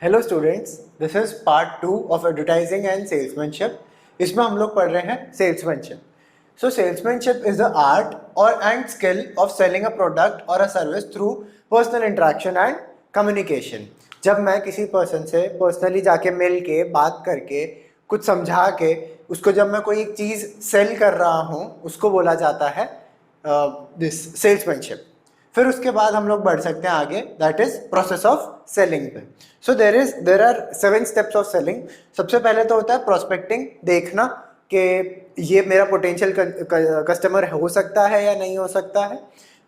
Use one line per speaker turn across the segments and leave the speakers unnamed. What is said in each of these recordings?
Hello students, this is part 2 of advertising and salesmanship. इसमें हम लोग पढ़ रहे हैं salesmanship. So salesmanship is the art or and skill of selling a product or a service through personal interaction and communication. जब मैं किसी person से पर्सनली जाके मिल के बात करके कुछ समझा के उसको जब मैं कोई एक चीज़ सेल कर रहा हूँ उसको बोला जाता है दिस सेल्समैनशिप। फिर उसके बाद हम लोग बढ़ सकते हैं आगे, that is process of selling पे। So there are 7 steps of selling. सबसे पहले तो होता है प्रोस्पेक्टिंग, देखना कि ये मेरा पोटेंशियल कस्टमर हो सकता है या नहीं हो सकता है।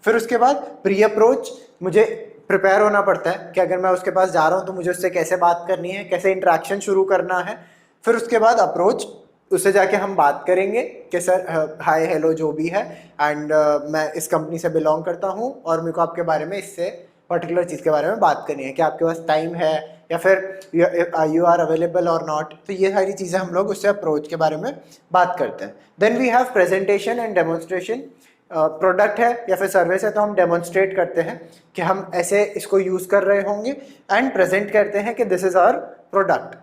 फिर उसके बाद प्री अप्रोच, मुझे प्रिपेयर होना पड़ता है कि अगर मैं उसके पास जा रहा हूँ तो मुझे उससे कैसे बात करनी है, कैसे इंट्रैक्शन शुरू करना है। फिर उसके बाद अप्रोच, उससे जाके हम बात करेंगे कि सर हाय हेलो जो भी है, एंड मैं इस कंपनी से बिलोंग करता हूँ और मेरे को आपके बारे में इससे पर्टिकुलर चीज़ के बारे में बात करनी है कि आपके पास टाइम है या फिर यू आर अवेलेबल और नॉट। तो ये सारी चीज़ें हम लोग उससे अप्रोच के बारे में बात करते हैं। Then we have presentation and demonstration. Product है या फिर सर्विस है तो हम डेमोन्स्ट्रेट करते हैं कि हम ऐसे इसको यूज़ कर रहे होंगे एंड प्रेजेंट करते हैं कि दिस इज़ आवर प्रोडक्ट।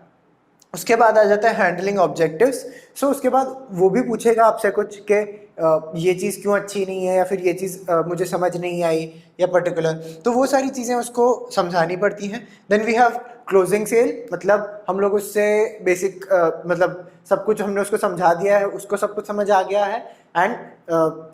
उसके बाद आ जाता है हैंडलिंग ऑब्जेक्टिव्स। सो उसके बाद वो भी पूछेगा आपसे कुछ कि ये चीज़ क्यों अच्छी नहीं है या फिर ये चीज़ मुझे समझ नहीं आई या पर्टिकुलर, तो वो सारी चीज़ें उसको समझानी पड़ती हैं। Then we have closing sale, मतलब हम लोग उससे बेसिक मतलब सब कुछ हमने उसको समझा दिया है, उसको सब कुछ समझ आ गया है and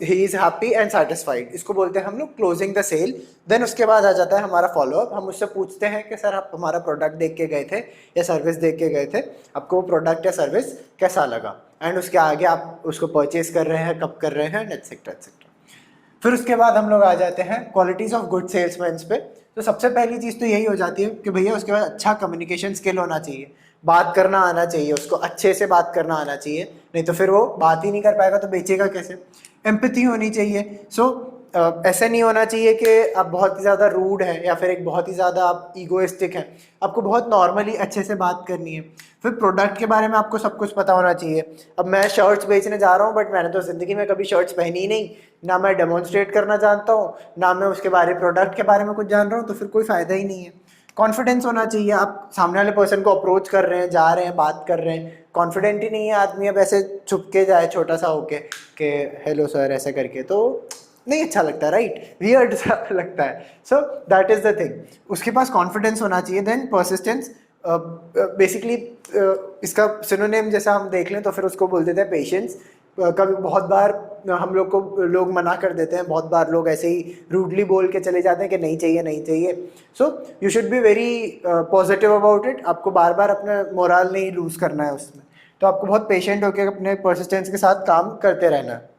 he is happy and satisfied, इसको बोलते हैं हम लोग क्लोजिंग द सेल। देन उसके बाद आ जाता है हमारा फॉलोअप। हम उससे पूछते हैं कि सर आप हमारा प्रोडक्ट देख के गए थे या सर्विस देख के गए थे, आपको वो प्रोडक्ट या सर्विस कैसा लगा, एंड उसके आगे आप उसको परचेज कर रहे हैं, कब कर रहे हैं, एटसेट्रा एटसेट्रा। फिर उसके बाद हम लोग आ जाते हैं क्वालिटीज़ ऑफ गुड सेल्समैन पे। तो सबसे पहली चीज़ तो यही हो जाती है कि भैया उसके बाद अच्छा कम्युनिकेशन स्किल होना चाहिए, बात करना आना चाहिए, उसको अच्छे से बात करना आना चाहिए, नहीं तो फिर वो बात ही नहीं कर पाएगा तो बेचेगा कैसे। एम्पैथी होनी चाहिए। सो ऐसा नहीं होना चाहिए कि आप बहुत ही ज़्यादा रूड हैं या फिर एक बहुत ही ज़्यादा आप ईगोइस्टिक हैं, आपको बहुत नॉर्मली अच्छे से बात करनी है। फिर प्रोडक्ट के बारे में आपको सब कुछ पता होना चाहिए। अब मैं शर्ट्स बेचने जा रहा हूँ बट मैंने तो ज़िंदगी में कभी शर्ट्स पहनी ही नहीं, ना मैं डेमोन्स्ट्रेट करना जानता हूँ, ना मैं उसके बारे प्रोडक्ट के बारे में कुछ जान रहा हूँ, तो फिर कोई फ़ायदा ही नहीं है। कॉन्फिडेंस होना चाहिए, आप सामने वाले पर्सन को अप्रोच कर रहे हैं, जा रहे हैं, बात कर रहे हैं, कॉन्फिडेंट ही नहीं है आदमी, अब ऐसे छुप के जाए छोटा सा होके कि हेलो सर ऐसे करके, तो नहीं अच्छा लगता, राइट, वियर्ड सा लगता है। So that is the thing, उसके पास कॉन्फिडेंस होना चाहिए। देन परसिस्टेंस, बेसिकली इसका सिनोनिम जैसा हम देख लें तो फिर उसको बोल देते हैं पेशेंस। कभी बहुत बार हम लोग को लोग मना कर देते हैं, बहुत बार लोग ऐसे ही रूडली बोल के चले जाते हैं कि नहीं चाहिए नहीं चाहिए। So you should be very positive about it, आपको बार बार अपना मोरल नहीं लूज़ करना है उसमें, तो आपको बहुत पेशेंट होकर अपने परसिस्टेंस के साथ काम करते रहना है।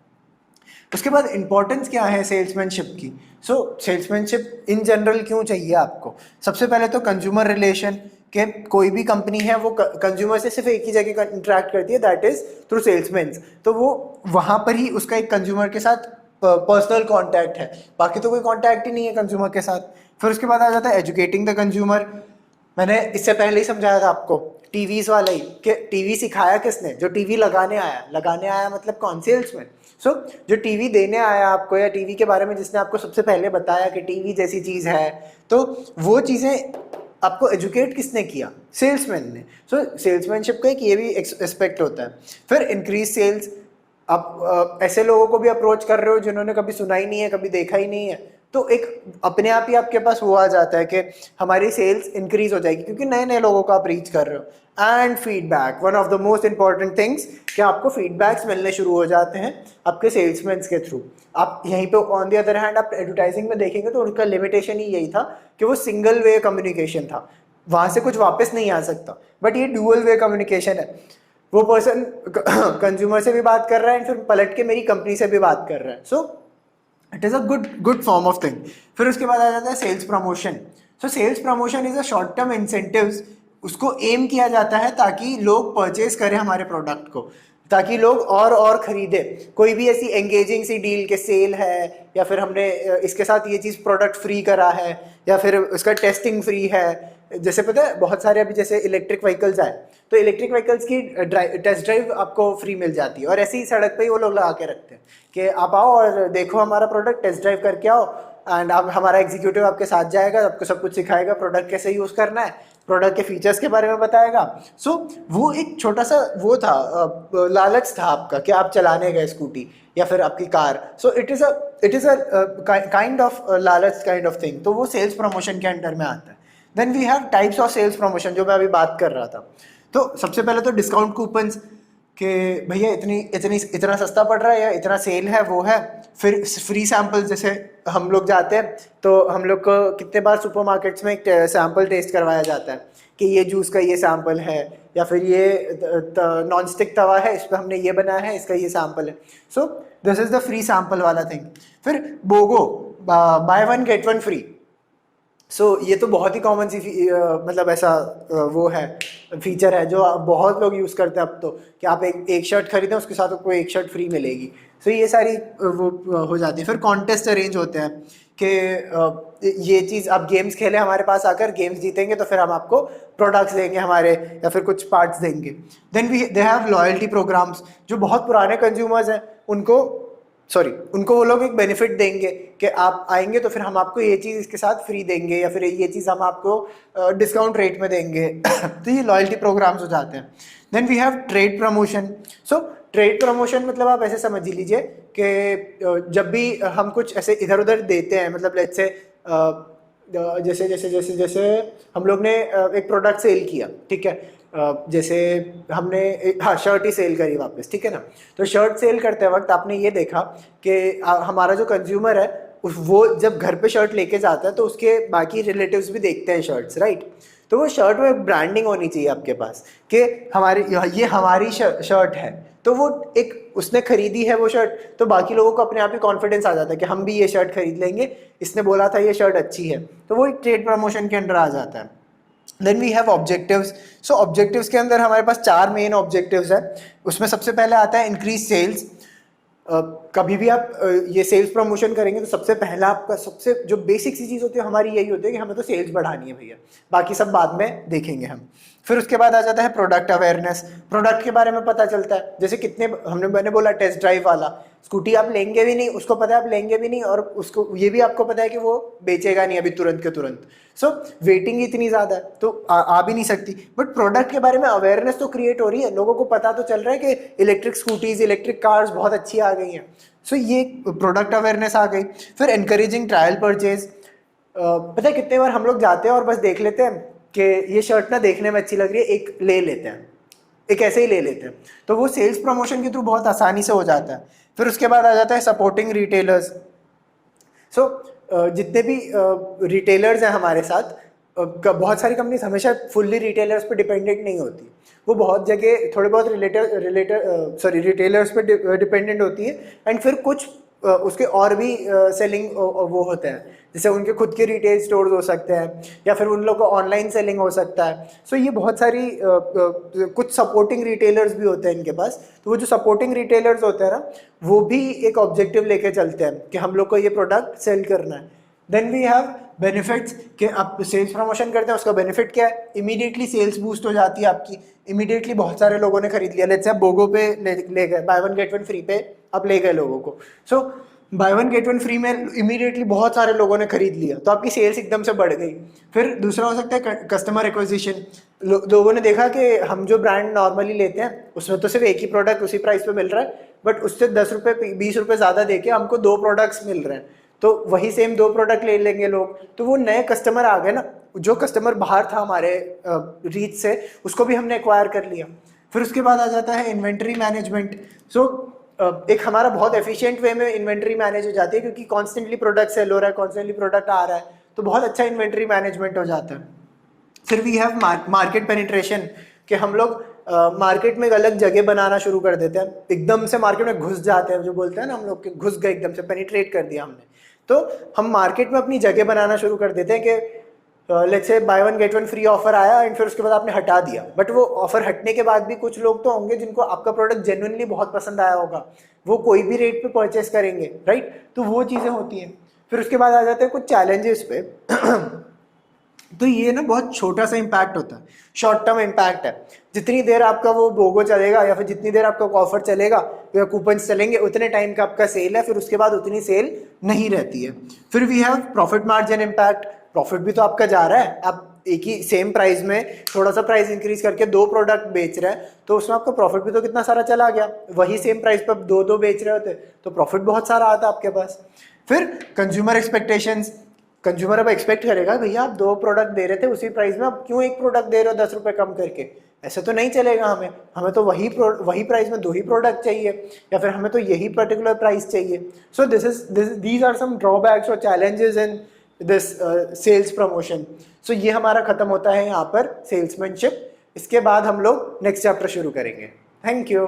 उसके बाद इंपॉर्टेंस क्या है सेल्समैनशिप की। सो सेल्समैनशिप इन जनरल क्यों चाहिए आपको। सबसे पहले तो कंज्यूमर रिलेशन, के कोई भी कंपनी है वो कंज्यूमर से सिर्फ एक ही जगह इंटरेक्ट करती है, दैट इज थ्रू सेल्समैन। तो वो वहाँ पर ही उसका एक कंज्यूमर के साथ पर्सनल कांटेक्ट है, बाकी तो कोई कांटेक्ट ही नहीं है कंज्यूमर के साथ। फिर उसके बाद आ जाता है एजुकेटिंग द कंज्यूमर। मैंने इससे पहले ही समझाया था आपको टीवीज वाला ही, कि टीवी सिखाया किसने, जो टीवी लगाने आया मतलब कौन, सेल्समैन। सो जो टीवी देने आया आपको या टीवी के बारे में जिसने आपको सबसे पहले बताया कि टीवी जैसी चीज़ है, तो वो चीज़ें आपको एजुकेट किसने किया, सेल्समैन ने। सो सेल्समैनशिप का एक ये भी एस्पेक्ट होता है। फिर इंक्रीज सेल्स, आप ऐसे लोगों को भी अप्रोच कर रहे हो जिन्होंने कभी सुना ही नहीं है, कभी देखा ही नहीं है, तो एक अपने आप ही आपके पास वो आ जाता है कि हमारी सेल्स इंक्रीज हो जाएगी क्योंकि नए नए लोगों को आप रीच कर रहे हो। And feedback, one of the most important things, कि आपको फीडबैक्स मिलने शुरू हो जाते हैं आपके सेल्समैन के थ्रू। आप यहीं पे ऑन द अदर हैंड आप एडवर्टाइजिंग में देखेंगे तो उनका लिमिटेशन ही यही था कि वो सिंगल वे कम्युनिकेशन था, वहां से कुछ वापस नहीं आ सकता। बट ये डुअल वे कम्युनिकेशन है, वो पर्सन कंज्यूमर से भी बात कर रहा है एंड फिर पलट के मेरी कंपनी से भी बात कर रहा है। So it is a good form of thing. फिर उसके बाद आ जाता है sales promotion. So sales promotion is a short term incentives, उसको एम किया जाता है ताकि लोग परचेज करें हमारे प्रोडक्ट को, ताकि लोग और खरीदे। कोई भी ऐसी एंगेजिंग सी डील के सेल है, या फिर हमने इसके साथ ये चीज़ प्रोडक्ट फ्री करा है, या फिर उसका टेस्टिंग फ्री है। जैसे पता है बहुत सारे अभी जैसे इलेक्ट्रिक व्हीकल्स आए, तो इलेक्ट्रिक व्हीकल्स की टेस्ट ड्राइव आपको फ्री मिल जाती है, और ऐसे ही सड़क पे ही वो लोग लगा के रखते हैं कि आप आओ और देखो हमारा प्रोडक्ट, टेस्ट ड्राइव करके आओ, एंड अब हमारा एग्जीक्यूटिव आपके साथ जाएगा, आपको सब कुछ सिखाएगा, प्रोडक्ट कैसे यूज़ करना है, प्रोडक्ट के फीचर्स के बारे में बताएगा। सो वो एक छोटा सा वो था, लालच था आपका कि आप चलाने गए स्कूटी या फिर आपकी car. So it is a kind of लालच काइंड ऑफ थिंग। तो वो सेल्स प्रमोशन के अंडर में आता है। Then we have types of sales promotion, जो मैं अभी बात कर रहा था। तो सबसे पहले तो डिस्काउंट कूपन्स, कि भैया इतना सस्ता पड़ रहा है या इतना सेल है, वो है। फिर फ्री सैम्पल, जैसे हम लोग जाते हैं तो हम लोग को कितने बार सुपरमार्केट्स में एक सैम्पल टेस्ट करवाया जाता है कि ये जूस का ये सैम्पल है, या फिर ये नॉन स्टिक तवा है, इस पर हमने ये बनाया है, इसका ये सैम्पल है। So this is the free sample वाला थिंग। फिर BOGO, buy one get one free. ये तो बहुत ही कॉमन सी मतलब ऐसा वो है, फीचर है जो बहुत लोग यूज़ करते हैं अब तो, कि आप एक शर्ट खरीदें उसके साथ आपको एक शर्ट फ्री मिलेगी। ये सारी वो हो जाती है। फिर कॉन्टेस्ट अरेंज होते हैं कि ये चीज़ आप गेम्स खेलें हमारे पास आकर, गेम्स जीतेंगे तो फिर हम आपको प्रोडक्ट्स देंगे हमारे, या फिर कुछ पार्ट्स देंगे। Then they have loyalty programs, जो बहुत पुराने कंज्यूमर्स हैं उनको वो लोग एक बेनिफिट देंगे कि आप आएंगे तो फिर हम आपको ये चीज़ इसके साथ फ्री देंगे, या फिर ये चीज़ हम आपको डिस्काउंट रेट में देंगे। तो ये लॉयल्टी प्रोग्राम्स हो जाते हैं। Then we have trade promotion. Trade promotion मतलब आप ऐसे समझ लीजिए कि जब भी हम कुछ ऐसे इधर उधर देते हैं, मतलब लेट्स से जैसे जैसे जैसे जैसे हम लोग ने एक प्रोडक्ट सेल किया, ठीक है, जैसे हमने शर्ट ही सेल करी वापस, ठीक है ना। तो शर्ट सेल करते वक्त आपने ये देखा कि हमारा जो कंज्यूमर है वो जब घर पे शर्ट लेके जाता है तो उसके बाकी रिलेटिव्स भी देखते हैं शर्ट्स, राइट। तो वो शर्ट में ब्रांडिंग होनी चाहिए आपके पास कि ये हमारी शर्ट है। तो वो एक उसने खरीदी है वो शर्ट, तो बाकी लोगों को अपने आप ही कॉन्फिडेंस आ जाता है कि हम भी ये शर्ट खरीद लेंगे, इसने बोला था ये शर्ट अच्छी है। तो वो एक ट्रेड प्रमोशन के अंडर आ जाता है। Then we have objectives. Objectives के अंदर हमारे पास 4 मेन ऑब्जेक्टिव्स हैं। उसमें सबसे पहले आता है इंक्रीज सेल्स। कभी भी आप ये सेल्स प्रमोशन करेंगे तो सबसे पहला आपका सबसे जो बेसिक सी चीज़ होती है हमारी यही होती है कि हमें तो सेल्स बढ़ानी है भैया, बाकी सब बाद में देखेंगे हम। फिर उसके बाद आ जाता है प्रोडक्ट अवेयरनेस। प्रोडक्ट के बारे में पता चलता है, जैसे मैंने बोला टेस्ट ड्राइव वाला, स्कूटी आप लेंगे भी नहीं, उसको पता है आप लेंगे भी नहीं, और उसको ये भी आपको पता है कि वो बेचेगा नहीं अभी तुरंत के तुरंत। वेटिंग इतनी ज़्यादा है तो आ भी नहीं सकती। बट प्रोडक्ट के बारे में अवेयरनेस तो क्रिएट हो रही है, लोगों को पता तो चल रहा है कि इलेक्ट्रिक स्कूटीज, इलेक्ट्रिक कार्स बहुत अच्छी आ गई हैं। ये प्रोडक्ट अवेयरनेस आ गई। फिर एनकरेजिंग ट्रायल परचेज। पता है कितने बार हम लोग जाते हैं और बस देख लेते हैं कि ये शर्ट ना देखने में अच्छी लग रही है, एक ले लेते हैं, एक ऐसे ही ले लेते हैं। तो वो सेल्स प्रमोशन के थ्रू बहुत आसानी से हो जाता है। फिर उसके बाद आ जाता है सपोर्टिंग रिटेलर्स। जितने भी रिटेलर्स हैं हमारे साथ, बहुत सारी कंपनीज हमेशा फुल्ली रिटेलर्स पे डिपेंडेंट नहीं होती, वो बहुत जगह थोड़े बहुत रिटेलर्स पे डिपेंडेंट होती है। एंड फिर कुछ उसके और भी सेलिंग वो होते हैं, जैसे उनके खुद के रिटेल स्टोर्स हो सकते हैं, या फिर उन लोगों को ऑनलाइन सेलिंग हो सकता है। ये बहुत सारी कुछ सपोर्टिंग रिटेलर्स भी होते हैं इनके पास। तो वो जो सपोर्टिंग रिटेलर्स होते हैं ना, वो भी एक ऑब्जेक्टिव लेके चलते हैं कि हम लोग को ये प्रोडक्ट सेल करना है। देन वी हैव बेनिफिट्स, कि आप सेल्स प्रमोशन करते हैं, उसका बेनिफिट क्या है? इमीडिएटली सेल्स बूस्ट हो जाती है आपकी, इमीडिएटली बहुत सारे लोगों ने खरीद लिया। लेट्स से आप बोगो पे ले गए, bye one get one free पे आप ले गए लोगों को। Bye one get one free में इमीडिएटली बहुत सारे लोगों ने खरीद लिया, तो आपकी सेल्स एकदम से बढ़ गई। फिर दूसरा हो सकता है कस्टमर एक्विजिशन। लोगों ने देखा कि हम जो ब्रांड नॉर्मली लेते हैं उसमें तो सिर्फ एक ही प्रोडक्ट उसी प्राइस पे मिल रहा है, बट उससे 10 रुपये 20 रुपये ज़्यादा देके हमको 2 प्रोडक्ट्स मिल रहे हैं, तो वही सेम 2 प्रोडक्ट ले लेंगे लोग। तो वो नए कस्टमर आ गए ना, जो कस्टमर बाहर था हमारे रीच से, उसको भी हमने एक्वायर कर लिया। फिर उसके बाद आ जाता है इन्वेंट्री मैनेजमेंट। एक हमारा बहुत एफिशिएंट वे में इन्वेंट्री मैनेज हो जाती है, क्योंकि कॉन्स्टेंटली प्रोडक्ट सेल हो रहा है, कॉन्स्टेंटली प्रोडक्ट आ रहा है, तो बहुत अच्छा इन्वेंट्री मैनेजमेंट हो जाता है। फिर वी हैव मार्केट पेनिट्रेशन, कि हम लोग मार्केट में एक अलग जगह बनाना शुरू कर देते हैं, एकदम से मार्केट में घुस जाते हैं, जो बोलते हैं ना हम लोग, घुस गए, एकदम से पेनिट्रेट कर दिया हमने। तो हम मार्केट में अपनी जगह बनाना शुरू कर देते हैं कि let's say bye one get one free offer आया, एंड फिर उसके बाद आपने हटा दिया, बट वो ऑफर हटने के बाद भी कुछ लोग तो होंगे जिनको आपका प्रोडक्ट जेन्युइनली बहुत पसंद आया होगा, वो कोई भी रेट पे परचेस करेंगे, राइट। तो वो चीज़ें होती हैं। फिर उसके बाद आ जाते हैं कुछ चैलेंजेस पे तो ये ना बहुत छोटा सा इम्पैक्ट होता है, शॉर्ट टर्म इम्पैक्ट है। जितनी देर आपका वो बोगो चलेगा या फिर जितनी देर आपका ऑफर चलेगा या कूपन चलेंगे उतने टाइम का आपका सेल है, फिर उसके बाद उतनी सेल नहीं रहती है। फिर we have profit margin impact. Profit भी तो आपका जा रहा है, आप एक ही सेम प्राइस में थोड़ा सा प्राइस इंक्रीज करके दो प्रोडक्ट बेच रहे हैं तो उसमें आपका प्रॉफिट भी तो कितना सारा चला गया। वही सेम प्राइस पर दो दो बेच रहे होते तो प्रॉफिट बहुत सारा आता आपके पास। फिर कंज्यूमर एक्सपेक्टेशंस, कंज्यूमर अब एक्सपेक्ट करेगा भैया आप दो प्रोडक्ट दे रहे थे उसी प्राइस में, अब क्यों एक प्रोडक्ट दे रहे हो 10 रुपए कम करके, ऐसे तो नहीं चलेगा। हमें हमें तो वही प्राइस में दो ही प्रोडक्ट चाहिए या फिर हमें तो यही पर्टिकुलर प्राइस चाहिए। So these are some drawbacks और challenges in this sales promotion. So ये हमारा खत्म होता है यहाँ पर सेल्समैनशिप। इसके बाद हम लोग नेक्स्ट चैप्टर शुरू करेंगे। Thank you.